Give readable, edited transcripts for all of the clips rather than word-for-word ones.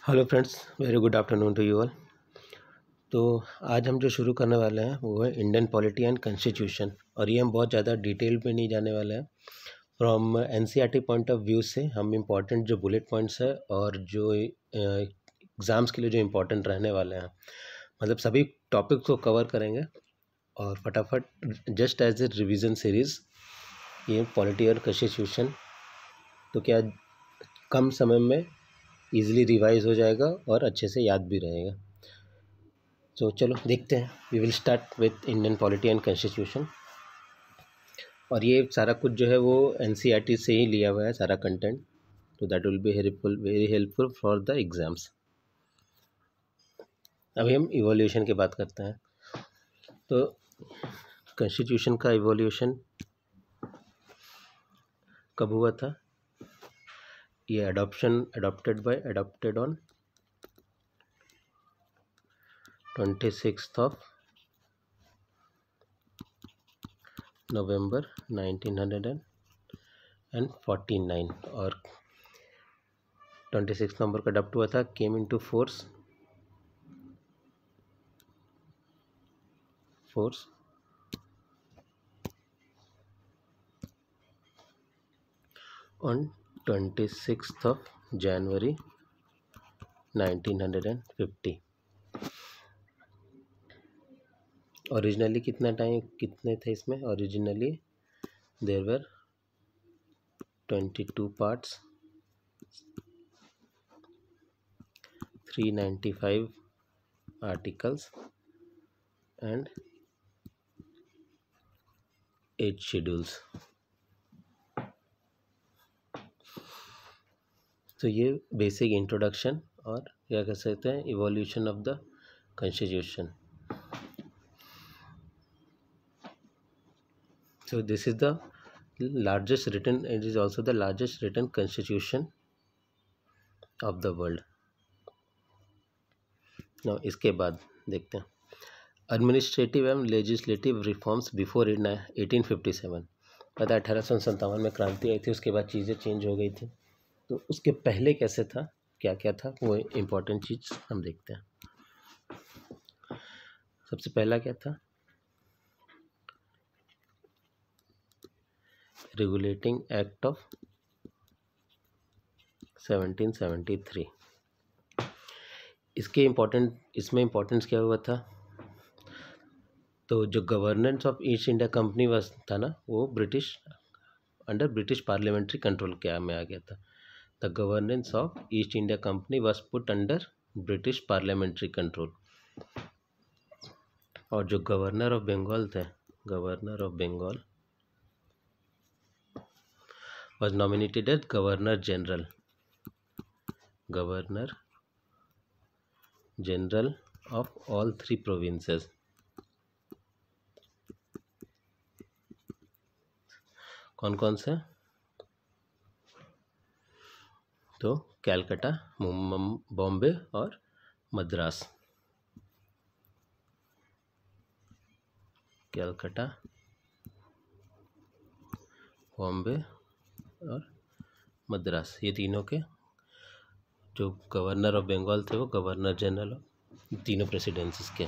Hello friends, very good afternoon to you all. तो आज हम जो शुरू करने वाले हैं वो है इंडियन पॉलिटी एंड कॉन्स्टिट्यूशन, और ये हम बहुत ज़्यादा डिटेल में नहीं जाने वाले हैं। From NCERT point of view से हम इम्पॉर्टेंट जो बुलेट पॉइंट्स है और जो एग्ज़ाम्स के लिए जो इम्पोर्टेंट रहने वाले हैं, मतलब सभी टॉपिक्स को कवर करेंगे और फटाफट just as a revision series ये पॉलिटी और कॉन्स्टिट्यूशन तो क्या कम समय में इजीली रिवाइज हो जाएगा और अच्छे से याद भी रहेगा। तो चलो देखते हैं। We will start with Indian polity and constitution, और ये सारा कुछ जो है वो एनसीईआरटी से ही लिया हुआ है सारा कंटेंट, तो that will be very helpful for the exams. अभी हम इवोल्यूशन की बात करते हैं। तो कॉन्स्टिट्यूशन का इवोल्यूशन कब हुआ था? ये अडॉप्टेड ऑन 26 नवंबर 1949, और 26 नवंबर को अडॉप्ट हुआ था, came into force on 26 January 1950। Originally कितने थे इसमें? Originally there were 22 parts, 395 articles and 8 schedules. तो ये बेसिक इंट्रोडक्शन और क्या कह सकते हैं, evolution of the constitution. So this is the largest written, it is also the largest written constitution of the world. Now इसके बाद देखते हैं एडमिनिस्ट्रेटिव एवं लेजिस्लेटिव रिफॉर्म्स बिफोर 1857। पता 1857 में क्रांति आई थी, उसके बाद चीज़ें चेंज हो गई थी। तो उसके पहले कैसे था, क्या क्या था, वो इम्पोर्टेंट चीज़ हम देखते हैं। सबसे पहला क्या था? Regulating act of 1773। इसमें इम्पोर्टेंस क्या हुआ था? तो जो governance of East India company था ना, वो अंडर ब्रिटिश पार्लियामेंट्री कंट्रोल में आ गया था। The governance of East India Company was put under British parliamentary control. और जो गवर्नर ऑफ बंगाल थे, governor of Bengal was nominated as governor general of all 3 provinces. कौन कौन से? तो कैलकाटा, बॉम्बे और मद्रास। कैलकाटा, बॉम्बे और मद्रास, ये तीनों के जो गवर्नर ऑफ बंगाल थे वो गवर्नर जनरल ऑफ तीनों प्रेसिडेंसीज के।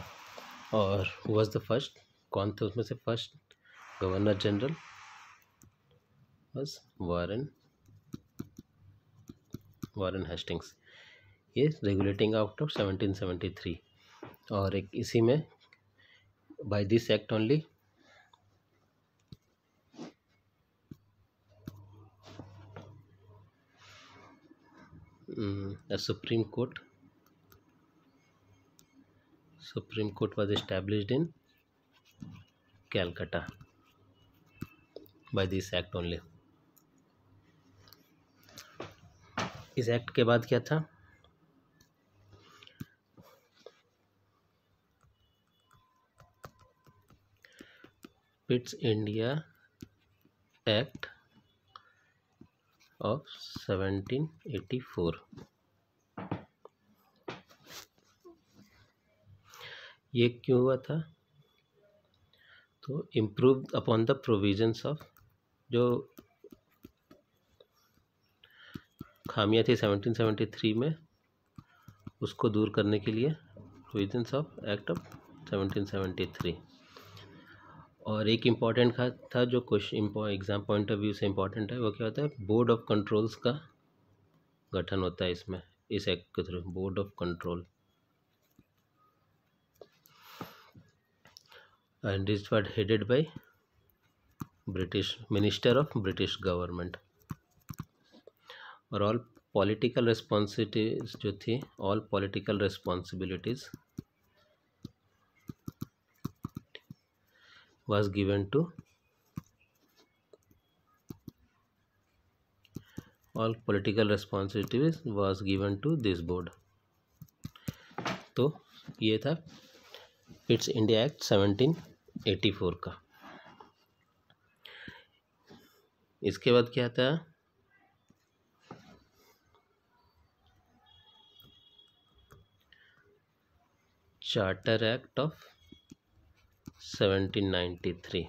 और वाज द फर्स्ट, कौन थे उसमें से first governor general? Was Warren Hastings. ये रेगुलेटिंग एक्ट ऑफ 1773। और एक इसी में by this act only a Supreme Court was established in Calcutta by this act only. इस एक्ट के बाद क्या था? Pitt's India act of 1784। ये क्यों हुआ था? तो improve upon the provisions of, जो खामियां थी 1773 में, उसको दूर करने के लिए प्रोविजंस ऑफ एक्ट ऑफ 1773। और एक इम्पॉर्टेंट था जो question exam point of view से इम्पॉर्टेंट है, वो क्या होता है, बोर्ड ऑफ कंट्रोल्स का गठन होता है इसमें, इस एक्ट के through, board of control, and it was headed by British minister of British government. और ऑल पॉलिटिकल रिस्पॉन्सिबिलिटीज जो थी, all political responsibilities was given to all political responsibilities was given to this board। तो ये था Pitt's India act 1784 का। इसके बाद क्या था, charter act of 1793।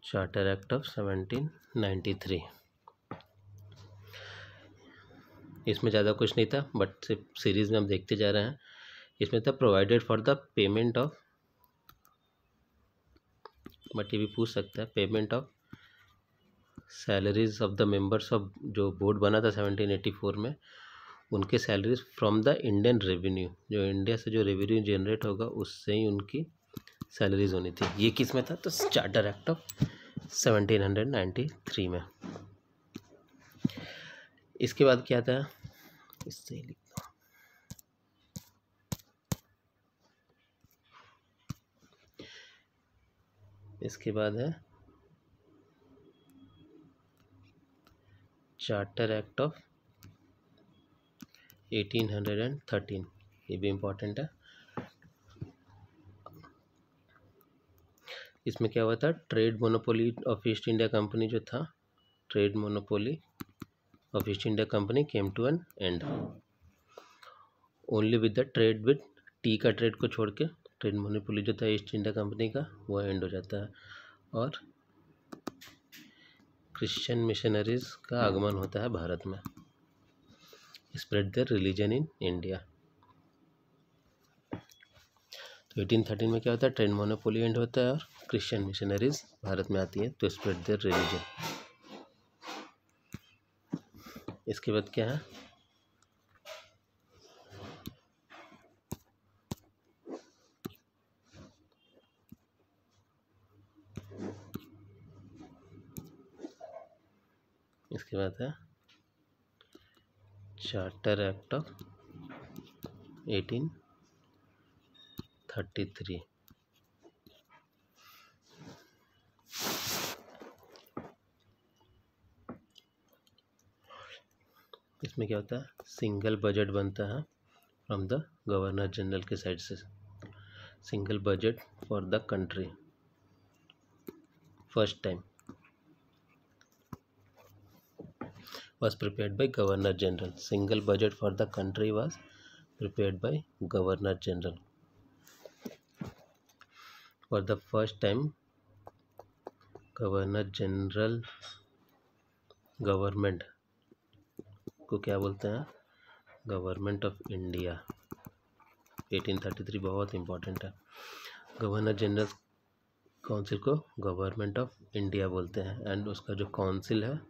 Charter act of 1793। इसमें ज़्यादा कुछ नहीं था, बट सिर्फ सीरीज में हम देखते जा रहे हैं। इसमें था provided for the payment of, but ये भी पूछ सकता है, payment of salaries of the members of, जो बोर्ड बना था 1784 में, उनके salaries from the Indian revenue, जो इंडिया से जो रेवेन्यू जनरेट होगा उससे ही उनकी सैलरीज होनी थी। ये किस में था, तो चार्टर एक्ट ऑफ 1793 में। इसके बाद क्या था, इससे ही लिखता हूँ, इसके बाद है चार्टर एक्ट ऑफ 1813। ये भी इम्पोर्टेंट है। इसमें क्या हुआ था, trade monopoly of East India Company जो था, trade monopoly of East India Company came to an end only with the trade with tea का ट्रेड को छोड़ के, ट्रेड मोनोपोली जो था ईस्ट इंडिया कंपनी का, वो एंड हो जाता है। और क्रिश्चियन मिशनरीज का आगमन होता है भारत में, spread their religion in India. तो 1813 में क्या होता है, ट्रेड मोनोपोली एंड होता है और क्रिश्चियन मिशनरीज भारत में आती है तो स्प्रेड देयर रिलीजन। इसके बाद क्या है, इसके बाद है चार्टर एक्ट ऑफ 1833। इसमें क्या होता है, सिंगल बजट बनता है फ्रॉम द गवर्नर जनरल के साइड से, single budget for the country, first time was prepared by Governor General. Single budget for the country was prepared by Governor General. For the first time, Governor General government को क्या बोलते हैं, government of India. 1833 बहुत important है। Governor general council को government of India बोलते हैं and उसका जो काउंसिल है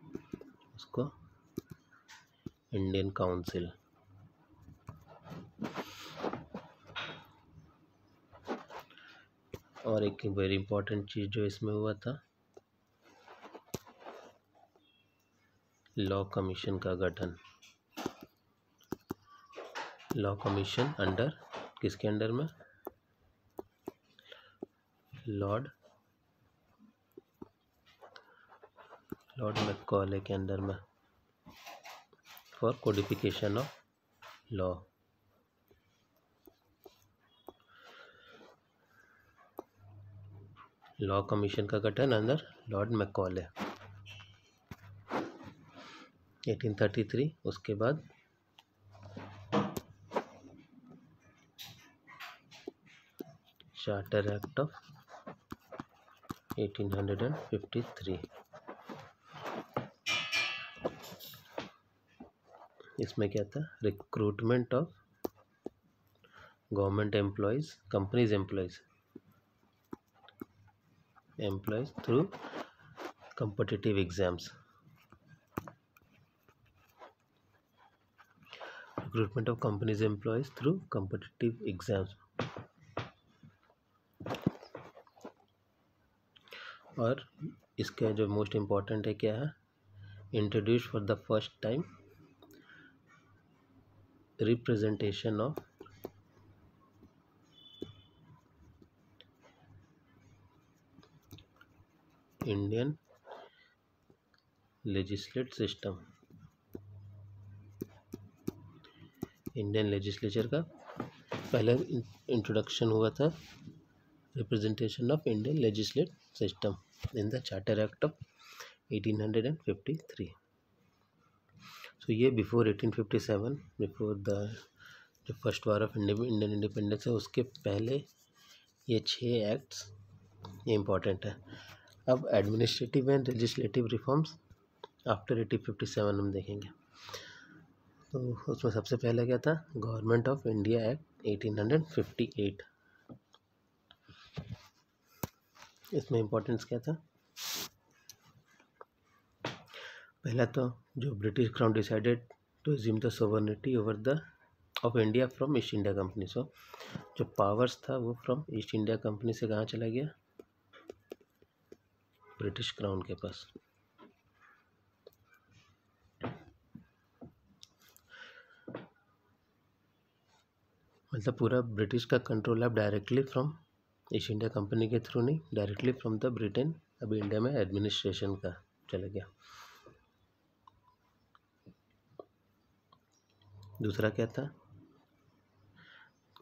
उसको इंडियन काउंसिल। और एक वेरी इंपॉर्टेंट चीज़ जो इसमें हुआ था, लॉ कमीशन का गठन। लॉ कमीशन अंडर किसके अंडर में, लॉर्ड मैकॉले के अंडर में, for codification of law. Law commission का गठन अंदर लॉर्ड मैकॉले। 1833, उसके बाद चार्टर एक्ट ऑफ 1853। इसमें क्या था, recruitment of government employees, companies employees through competitive exams, recruitment of companies employees through competitive exams। और इसका जो मोस्ट इम्पॉर्टेंट है क्या है, introduce for the first time representation of Indian legislate system. Indian legislature का पहले इंट्रोडक्शन हुआ था, representation of Indian legislate system in the charter act of 1853। सो ये बिफोर 1857, बिफोर द जो first war of Indian independence है उसके पहले ये 6 एक्ट्स ये इम्पॉर्टेंट है। अब administrative and legislative reforms after 1857 हम देखेंगे। तो उसमें सबसे पहले क्या था, गवर्नमेंट ऑफ इंडिया एक्ट 1858। इसमें इम्पोर्टेंस क्या था, पहला तो जो British crown decided to assume the sovereignty over the of India from East India company. So जो पावर्स था वो फ्रॉम ईस्ट इंडिया कंपनी से कहाँ चला गया, ब्रिटिश क्राउन के पास। मतलब पूरा ब्रिटिश का कंट्रोल अब directly from East India company के थ्रू नहीं, डायरेक्टली फ्रॉम द ब्रिटेन अभी इंडिया में एडमिनिस्ट्रेशन का चला गया। दूसरा क्या था,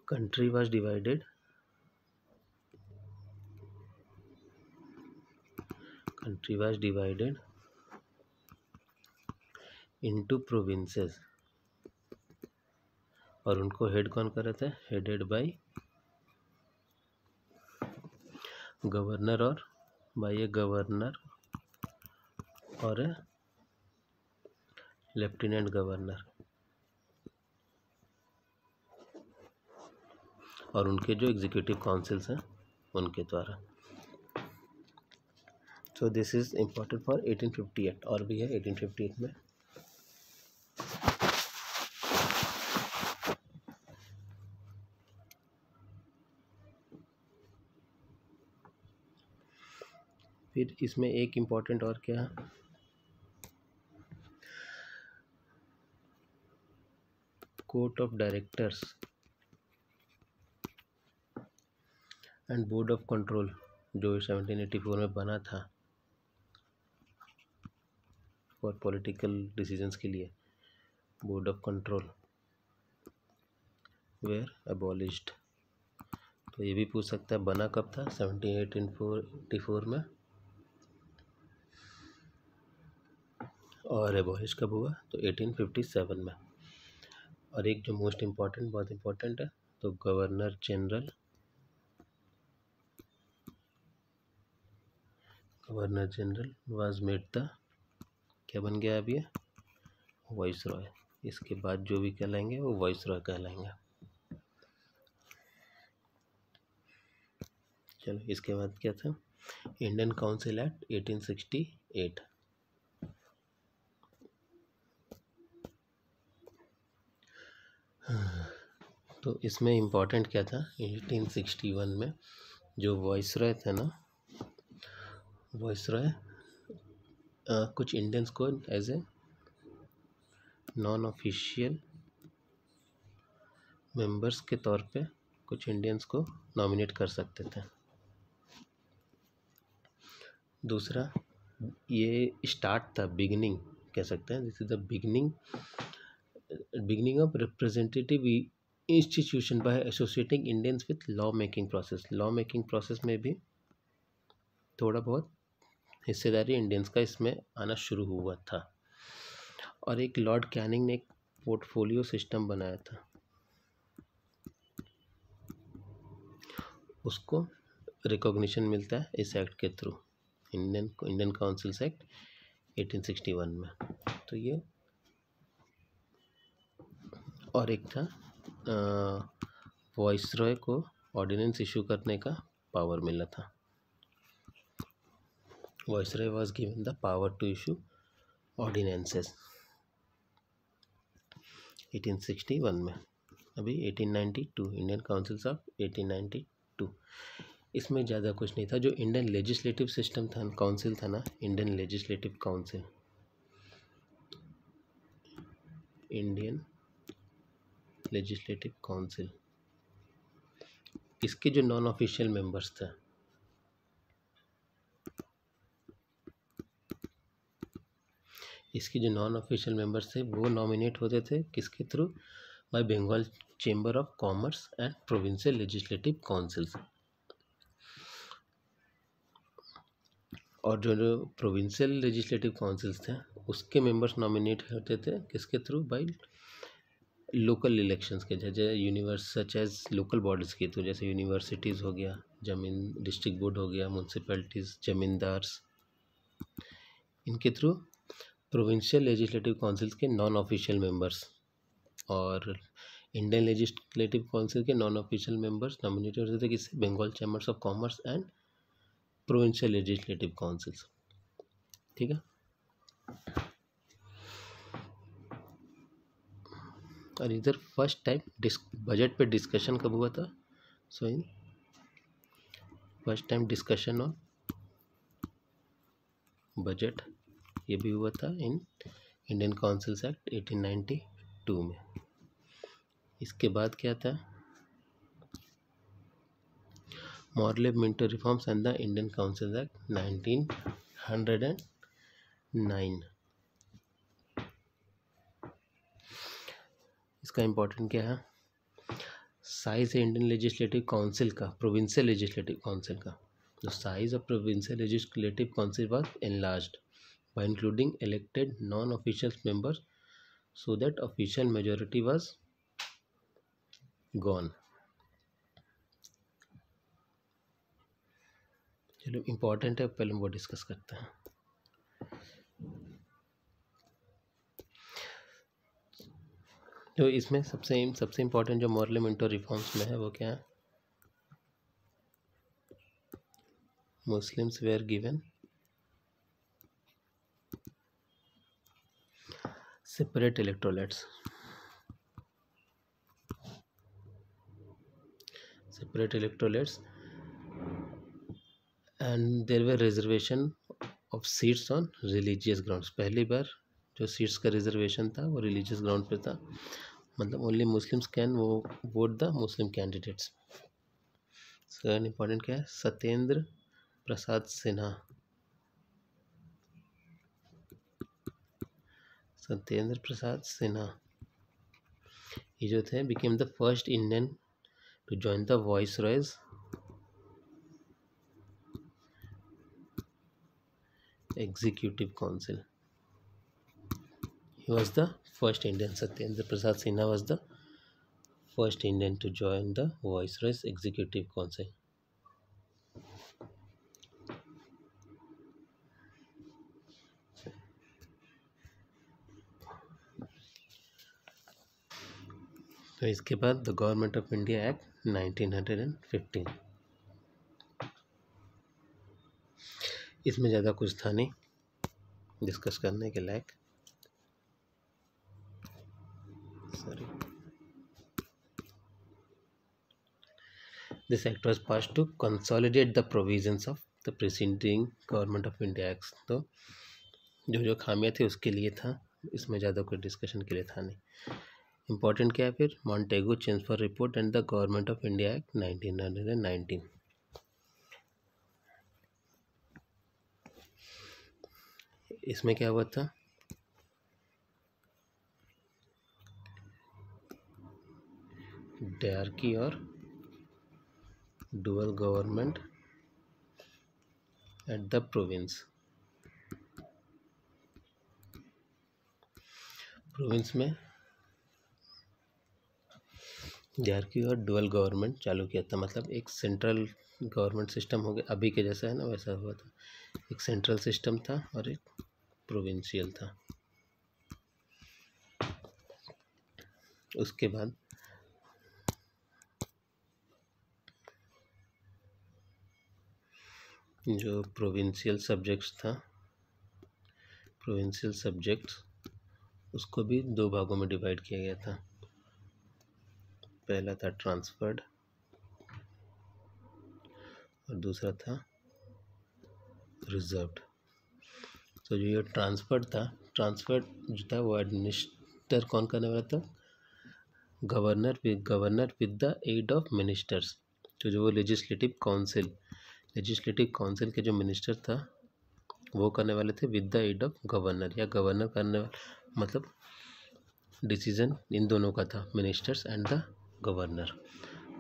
country was divided into provinces, और उनको हेड कौन कर रहे थे, हेडेड बाय गवर्नर और बाय ए गवर्नर और ए लेफ्टिनेंट गवर्नर, और उनके जो एग्जीक्यूटिव काउंसिल्स हैं उनके द्वारा। So this is important for 1858। और भी है 1858 में, फिर इसमें एक इम्पॉर्टेंट और क्या है, court of directors and board of control जो 1784 में बना था फॉर पॉलिटिकल डिसीजंस के लिए, board of control were abolished. तो ये भी पूछ सकता है बना कब था, 1884 में, और एबॉलिश कब हुआ, तो 1857 में। और एक जो मोस्ट इम्पॉर्टेंट, बहुत इम्पॉर्टेंट है, तो governor general was made the, क्या बन गया अब ये, वाइस रॉय। इसके बाद जो भी कहलाएंगे वो वाइस रॉय कहलाएंगे। चलो इसके बाद क्या था, इंडियन काउंसिल एक्ट 1868। तो इसमें इम्पोर्टेंट क्या था, 1861 में जो वाइस रॉय थे ना, वाइस रॉय कुछ इंडियंस को as a non official members के तौर पे कुछ इंडियंस को नॉमिनेट कर सकते थे। दूसरा ये स्टार्ट था, बिगिनिंग कह सकते हैं, this is the beginning of representative institution by associating Indians with law making process. Law making process में भी थोड़ा बहुत हिस्सेदारी इंडियंस का इसमें आना शुरू हुआ था। और एक लॉर्ड कैनिंग ने एक पोर्टफोलियो सिस्टम बनाया था, उसको रिकॉग्निशन मिलता है इस एक्ट के थ्रू, इंडियन काउंसिल्स एक्ट 1861 में। तो ये और एक था वॉइसरॉय को ऑर्डिनेंस इशू करने का पावर मिला था। Viceroy was given the power to issue ordinances 1861 में। अभी 1892 इंडियन काउंसिल्स ऑफ 1892, इसमें ज़्यादा कुछ नहीं था। जो इंडियन लेजिस्लेटिव सिस्टम था, काउंसिल था ना, Indian legislative council, Indian legislative council, इसके जो नॉन ऑफिशियल मेंबर्स थे, इसके जो नॉन ऑफिशियल मेंबर्स थे वो नॉमिनेट होते थे किसके थ्रू? By Bengal chamber of commerce and provincial legislative councils. और जो प्रोविंशियल लेजिस्लेटिव काउंसिल्स थे उसके मेंबर्स नॉमिनेट होते थे किसके थ्रू? बाय लोकल इलेक्शंस के, जैसे universe such as local bodies के थ्रू, जैसे यूनिवर्सिटीज़ हो गया, जमीन डिस्ट्रिक्ट बोर्ड हो गया, म्यूनसिपैलिटीज़, जमींदार्स, इनके थ्रू प्रोविंशियल लेजिस्लेटिव काउंसिल्स के नॉन ऑफिशियल मेंबर्स और इंडियन लेजिस्लेटिव काउंसिल के नॉन ऑफिशियल मेंबर्स नॉमिनेटेड होते थे किससे? Bengal chambers of commerce and provincial legislative councils. ठीक है। और इधर फर्स्ट टाइम बजट पे डिस्कशन कब हुआ था? So in first time discussion on budget, ये भी हुआ था इन इंडियन काउंसिल्स एक्ट 1892 में। इसके बाद क्या था? Morley Minto reforms and the Indian councils act 1909। इसका इम्पोर्टेंट क्या है? साइज है इंडियन लेजिस्लेटिव काउंसिल का, प्रोविंशियल लेजिस्लेटिव काउंसिल का, the size of provincial legislative council was enlarged by including elected non-official members so that official majority was gone। चलो important है, पहले हम वो डिस्कस करते हैं। तो इसमें सबसे इम्पोर्टेंट जो मॉर्ले मिंटो रिफॉर्म्स में है वो क्या है? Muslims were given separate electorates, and there were reservation of seats on religious grounds। पहली बार जो सीट्स का रिजर्वेशन था वो रिलीजियस ग्राउंड पे था, मतलब ओनली मुस्लिम्स कैन वो vote the Muslim candidates. Second important क्या है? सत्येंद्र प्रसाद सिन्हा, सत्येंद्र प्रसाद सिन्हा ये जो थे became the first Indian to join the viceroy's executive council। He was the first Indian, Satyendra Prasad Sinha was the first Indian to join the Viceroy's executive council। तो इसके बाद the government of India act 1915, इसमें ज़्यादा कुछ था नहीं discuss करने के लायक। Sorry, this act was passed to consolidate the provisions of the preceding government of India acts. तो जो खामियां थे उसके लिए था, इसमें ज़्यादा कुछ डिस्कशन के लिए था नहीं। इम्पोर्टेंट क्या है फिर? मॉन्टेगो Chelmsford report and the government of India act 1919। इसमें क्या हुआ था? डायरकी और dual government at the province. Province में हायरार्की और डुअल गवर्नमेंट चालू किया था, मतलब एक सेंट्रल गवर्नमेंट सिस्टम हो गया, अभी के जैसा है ना वैसा हुआ था। एक सेंट्रल सिस्टम था और एक प्रोविंशियल था। उसके बाद जो प्रोविंशियल सब्जेक्ट्स उसको भी दो भागों में डिवाइड किया गया था। पहला था ट्रांसफर्ड और दूसरा था रिजर्व्ड। तो जो ये ट्रांसफर्ड जो था वो एडमिनिस्टर कौन करने वाला था? Governor with the aid of ministers. तो जो वो लेजिस्लेटिव काउंसिल के जो मिनिस्टर था वो करने वाले थे with the aid of governor, या गवर्नर करने वाला, मतलब डिसीजन इन दोनों का था, मिनिस्टर्स एंड द गवर्नर।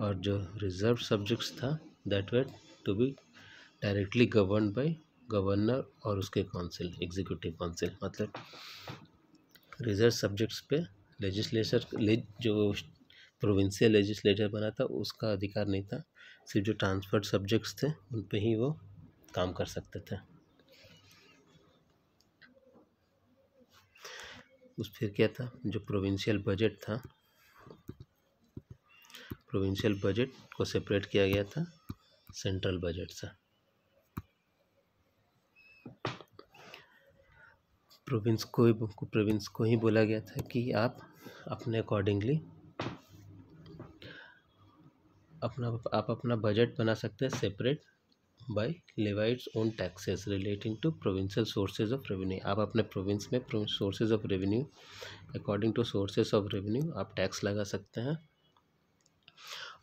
और जो रिजर्व सब्जेक्ट्स था that were to be directly govern by governor और उसके काउंसिल, एग्जीक्यूटिव काउंसिल। मतलब रिजर्व सब्जेक्ट्स पे जो प्रोविंशियल लेजिस्लेटर बना था उसका अधिकार नहीं था, सिर्फ जो ट्रांसफर्ड सब्जेक्ट्स थे उन पे ही वो काम कर सकते थे। फिर क्या था, जो प्रोविंशियल बजट को सेपरेट किया गया था सेंट्रल बजट से। प्रोविंस को ही बोला गया था कि आप अपने अकॉर्डिंगली अपना बजट बना सकते हैं separately levy its own taxes relating to provincial sources of revenue. आप अपने प्रोविंस में sources of revenue, according to sources of revenue आप टैक्स लगा सकते हैं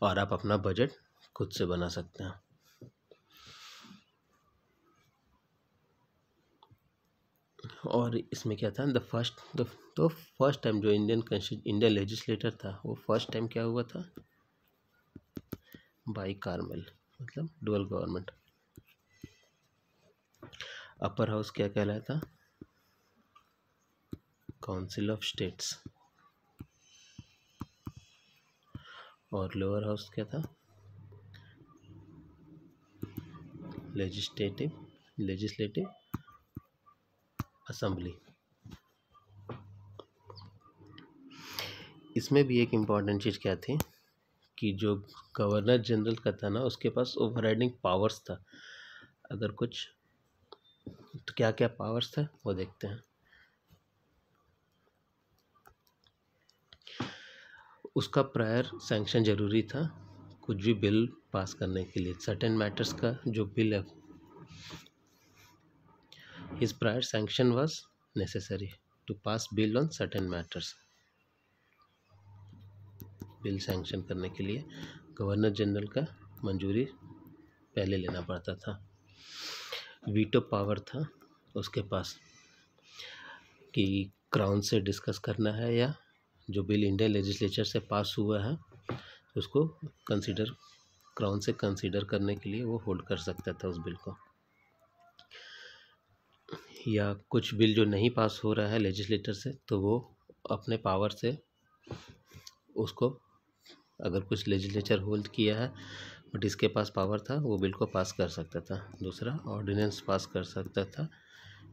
और आप अपना बजट खुद से बना सकते हैं। और इसमें क्या था, फर्स्ट टाइम जो इंडियन लेजिस्लेटर था वो फर्स्ट टाइम क्या हुआ था, बाइकार्मल, मतलब डुअल गवर्नमेंट। अपर हाउस क्या कहलाता, काउंसिल ऑफ स्टेट्स, और लोअर हाउस क्या था, लेजिस्लेटिव असेंबली। इसमें भी एक इम्पॉर्टेंट चीज़ क्या थी कि जो गवर्नर जनरल का था ना उसके पास ओवरराइडिंग पावर्स था। अगर कुछ, तो क्या क्या पावर्स था वो देखते हैं। उसका प्रायर सैंक्शन जरूरी था कुछ भी बिल पास करने के लिए। सर्टेन मैटर्स का जो बिल है, his prior sanction was necessary to pass bill on certain matters. Bill sanction करने के लिए गवर्नर जनरल का मंजूरी पहले लेना पड़ता था। वीटो पावर था उसके पास कि क्राउन से डिस्कस करना है या जो बिल इंडियन लेजिस्लेचर से पास हुआ है उसको क्राउन से कंसीडर करने के लिए वो होल्ड कर सकता था उस बिल को। या कुछ बिल जो नहीं पास हो रहा है लेजिस्लेटर से तो वो अपने पावर से उसको, अगर कुछ लेजिस्लेचर होल्ड किया है बट इसके पास पावर था वो बिल को पास कर सकता था। दूसरा, ऑर्डिनेंस पास कर सकता था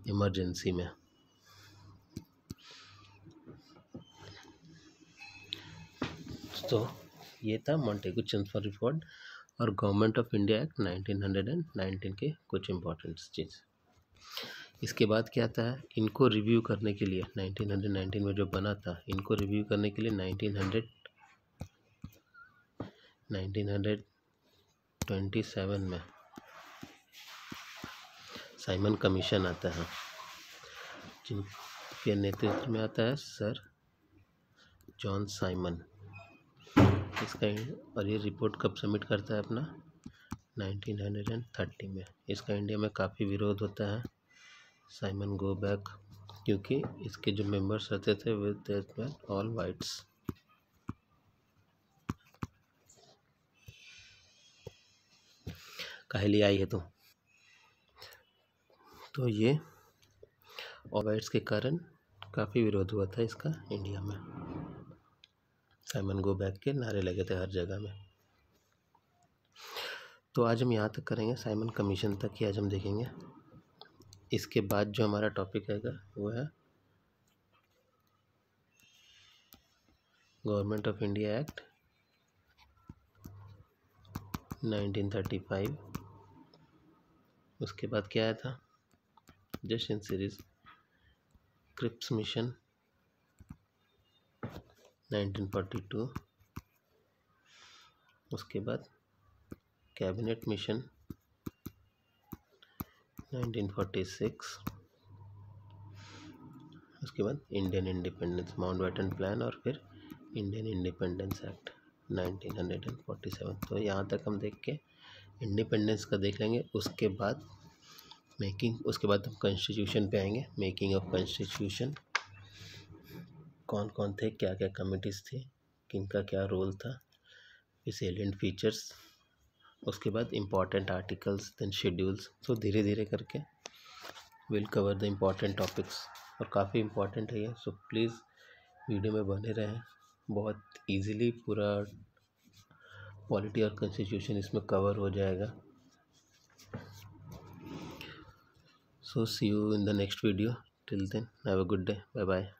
इमरजेंसी में। तो ये था मॉन्टेगू चेम्सफोर्ड रिपोर्ट और गवर्नमेंट ऑफ इंडिया एक्ट 1919 के कुछ इम्पोर्टेंट चीज़। इसके बाद क्या था, इनको रिव्यू करने के लिए 1919 में जो बना था, इनको रिव्यू करने के लिए 1927 में साइमन कमीशन आता है जिनके नेतृत्व में आता है सर जॉन साइमन। इसका, और ये रिपोर्ट कब सबमिट करता है अपना, 1930 में। इसका इंडिया में काफ़ी विरोध होता है, साइमन गो बैक, क्योंकि इसके जो मेंबर्स रहते थे विद ऑल वाइट्स। काहे लिए आई है तो ये ऑल वाइट्स के कारण काफ़ी विरोध हुआ था इसका इंडिया में, साइमन गो बैक के नारे लगे थे हर जगह में। तो आज हम यहाँ तक करेंगे, साइमन कमीशन तक ही आज हम देखेंगे। इसके बाद जो हमारा टॉपिक रहेगा वो है गवर्नमेंट ऑफ इंडिया एक्ट 1935। उसके बाद क्या आया था, just in series Cripps mission 1942। उसके बाद कैबिनेट मिशन 1946। उसके बाद इंडियन इंडिपेंडेंस माउंटबेटन प्लान और फिर इंडियन इंडिपेंडेंस एक्ट 1947। तो यहाँ तक हम देख के इंडिपेंडेंस का देख लेंगे। उसके बाद उसके बाद हम कॉन्स्टिट्यूशन पे आएंगे, मेकिंग ऑफ कॉन्स्टिट्यूशन, कौन कौन थे, क्या क्या कमिटीज़ थी, किनका क्या रोल था, सेलिएंट फीचर्स, उसके बाद इम्पॉर्टेंट आर्टिकल्स, देन शेड्यूल्स। तो धीरे धीरे करके will cover the important topics, और काफ़ी इम्पॉर्टेंट है ये। सो प्लीज़ वीडियो में बने रहें, बहुत इजीली पूरा पॉलिटी और कॉन्स्टिट्यूशन इसमें कवर हो जाएगा। So see you in the next video, till then have a good day, bye bye.